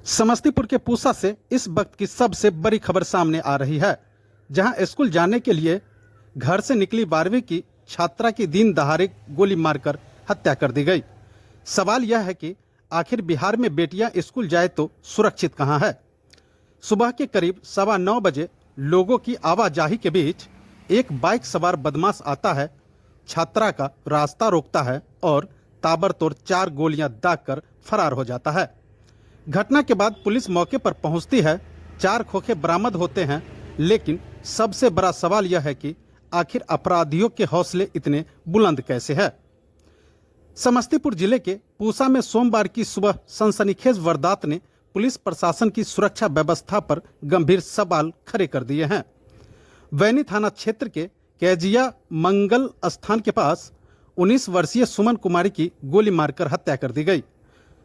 समस्तीपुर के पूसा से इस वक्त की सबसे बड़ी खबर सामने आ रही है, जहां स्कूल जाने के लिए घर से निकली 12वीं की छात्रा की दिन दहाड़े गोली मारकर हत्या कर दी गई। सवाल यह है कि आखिर बिहार में बेटियां स्कूल जाए तो सुरक्षित कहां है। सुबह के करीब 9:15 बजे लोगों की आवाजाही के बीच एक बाइक सवार बदमाश आता है, छात्रा का रास्ता रोकता है और ताबड़तोड़ 4 गोलियां दागकर फरार हो जाता है। घटना के बाद पुलिस मौके पर पहुंचती है, 4 खोखे बरामद होते हैं, लेकिन सबसे बड़ा सवाल यह है कि आखिर अपराधियों के हौसले इतने बुलंद कैसे हैं। समस्तीपुर जिले के पूसा में सोमवार की सुबह सनसनीखेज वारदात ने पुलिस प्रशासन की सुरक्षा व्यवस्था पर गंभीर सवाल खड़े कर दिए हैं। वैनी थाना क्षेत्र के कैजिया मंगल स्थान के पास 19 वर्षीय सुमन कुमारी की गोली मारकर हत्या कर दी गई।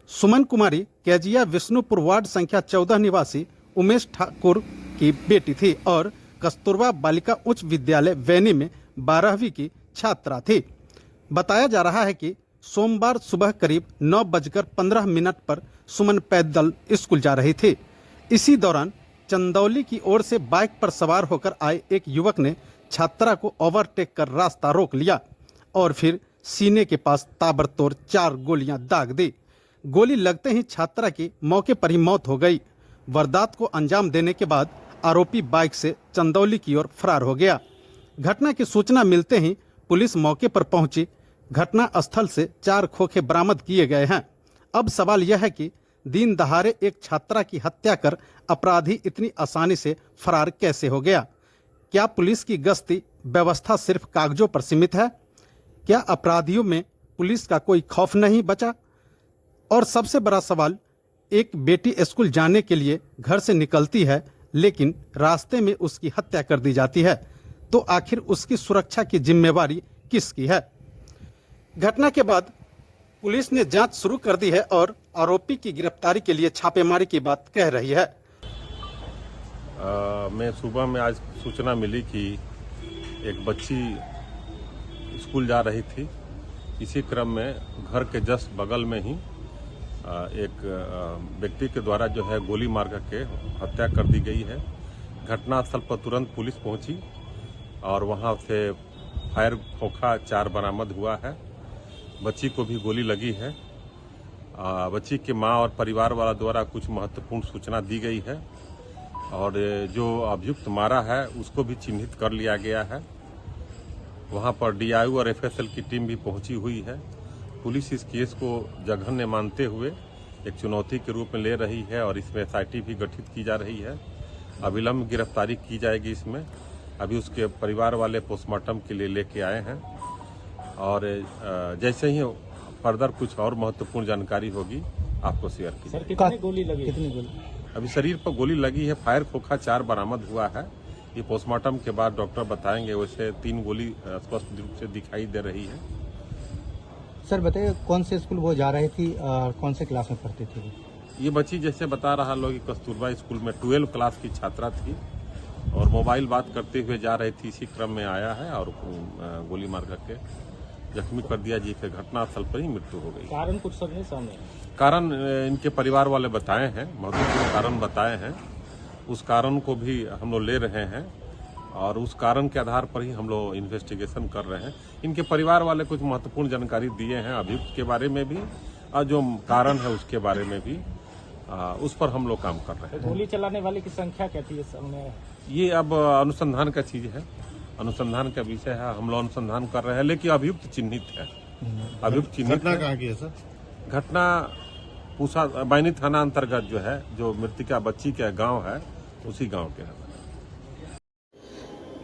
सुमन कुमारी कैजिया विष्णुपुर वार्ड संख्या 14 निवासी उमेश ठाकुर की बेटी थी और कस्तूरबा बालिका उच्च विद्यालय वैनी में 12वीं की छात्रा थी। बताया जा रहा है कि सोमवार सुबह करीब 9:15 पर सुमन पैदल स्कूल जा रही थी। इसी दौरान चंदौली की ओर से बाइक पर सवार होकर आए एक युवक ने छात्रा को ओवरटेक कर रास्ता रोक लिया और फिर सीने के पास ताबड़तोड़ 4 गोलियां दाग दी। गोली लगते ही छात्रा की मौके पर ही मौत हो गई। वारदात को अंजाम देने के बाद आरोपी बाइक से चंदौली की ओर फरार हो गया। घटना की सूचना मिलते ही पुलिस मौके पर पहुंची। घटना स्थल से 4 खोखे बरामद किए गए हैं। अब सवाल यह है कि दिन दहाड़े एक छात्रा की हत्या कर अपराधी इतनी आसानी से फरार कैसे हो गया। क्या पुलिस की गश्ती व्यवस्था सिर्फ कागजों पर सीमित है? क्या अपराधियों में पुलिस का कोई खौफ नहीं बचा? और सबसे बड़ा सवाल, एक बेटी स्कूल जाने के लिए घर से निकलती है, लेकिन रास्ते में उसकी हत्या कर दी जाती है, तो आखिर उसकी सुरक्षा की जिम्मेवारी किसकी है? घटना के बाद पुलिस ने जांच शुरू कर दी है और आरोपी की गिरफ्तारी के लिए छापेमारी की बात कह रही है। मैं सुबह में आज सूचना मिली कि एक बच्ची स्कूल जा रही थी। इसी क्रम में घर के जस्ट बगल में ही एक व्यक्ति के द्वारा जो है गोली मार करके हत्या कर दी गई है। घटनास्थल पर तुरंत पुलिस पहुंची और वहां से फायर खोखा 4 बरामद हुआ है। बच्ची को भी गोली लगी है। बच्ची के मां और परिवार वाला द्वारा कुछ महत्वपूर्ण सूचना दी गई है और जो अभियुक्त मारा है उसको भी चिन्हित कर लिया गया है। वहां पर डीआईओ और एफएसएल की टीम भी पहुंची हुई है। पुलिस इस केस को जघन्य मानते हुए एक चुनौती के रूप में ले रही है और इसमें एसआईटी भी गठित की जा रही है। अविलंब गिरफ्तारी की जाएगी इसमें। अभी उसके परिवार वाले पोस्टमार्टम के लिए लेके आए हैं और जैसे ही फर्दर कुछ और महत्वपूर्ण जानकारी होगी आपको शेयर की जाएगी। कितनी गोली लगी? कितनी गोली? अभी शरीर पर गोली लगी है। फायर खोखा 4 बरामद हुआ है। ये पोस्टमार्टम के बाद डॉक्टर बताएंगे। वैसे 3 गोली स्पष्ट रूप से दिखाई दे रही है। सर बताइए, कौन से स्कूल वो जा रही थी और कौन से क्लास में पढ़ती थी? ये बच्ची जैसे बता रहा लोग कस्तूरबा स्कूल में 12 क्लास की छात्रा थी और मोबाइल बात करते हुए जा रही थी। इसी क्रम में आया है और गोली मार करके जख्मी कर दिया, जिससे घटनास्थल पर ही मृत्यु हो गई। कारण कुछ सब नहीं सामने? कारण इनके परिवार वाले बताए हैं, महत्वपूर्ण कारण बताए हैं। उस कारण को भी हम लोग ले रहे हैं और उस कारण के आधार पर ही हम लोग इन्वेस्टिगेशन कर रहे हैं। इनके परिवार वाले कुछ महत्वपूर्ण जानकारी दिए हैं अभियुक्त के बारे में भी और जो कारण है उसके बारे में भी। उस पर हम लोग काम कर रहे हैं। गोली चलाने वाले की संख्या क्या थी इस समय? ये अब अनुसंधान का चीज है, अनुसंधान का विषय है। हम लोग अनुसंधान कर रहे हैं, लेकिन अभियुक्त चिन्हित है। अभियुक्त चिन्हित। घटना कहाँ की है सर? घटना पूसा बैनी थाना अंतर्गत जो है, जो मृतिका बच्ची का गांव है, उसी गांव के है।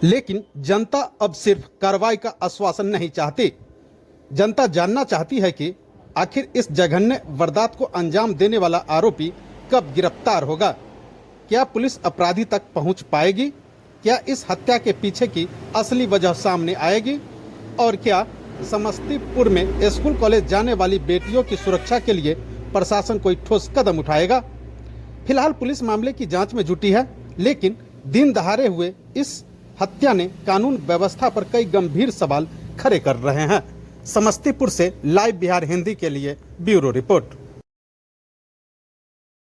लेकिन जनता अब सिर्फ कार्रवाई का आश्वासन नहीं चाहती। जनता जानना चाहती है कि आखिर इस जघन्य वारदात को अंजाम देने वाला आरोपी कब गिरफ्तार होगा। क्या पुलिस अपराधी तक पहुंच पाएगी? क्या इस हत्या के पीछे की असली वजह सामने आएगी? और क्या समस्तीपुर में स्कूल कॉलेज जाने वाली बेटियों की सुरक्षा के लिए प्रशासन कोई ठोस कदम उठाएगा? फिलहाल पुलिस मामले की जांच में जुटी है, लेकिन दिन दहाड़े हुए इस हत्या ने कानून व्यवस्था पर कई गंभीर सवाल खड़े कर रहे हैं। समस्तीपुर से लाइव बिहार हिंदी के लिए ब्यूरो रिपोर्ट।